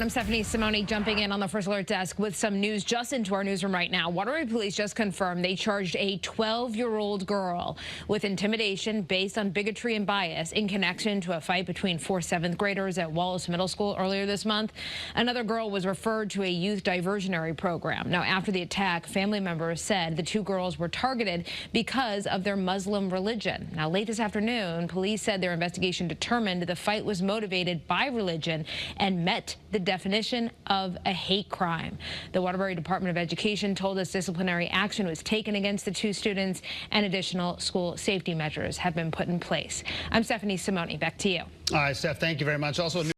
I'm Stephanie Simone, jumping in on the First Alert desk with some news just into our newsroom right now. Waterbury police just confirmed they charged a 12-year-old girl with intimidation based on bigotry and bias in connection to a fight between four seventh graders at Wallace Middle School earlier this month. Another girl was referred to a youth diversionary program. Now, after the attack, family members said the two girls were targeted because of their Muslim religion. Now, late this afternoon, police said their investigation determined the fight was motivated by religion and met the definition of a hate crime. The Waterbury Department of Education told us disciplinary action was taken against the two students and additional school safety measures have been put in place. I'm Stephanie Simone. Back to you. All right, Steph, thank you very much. Also,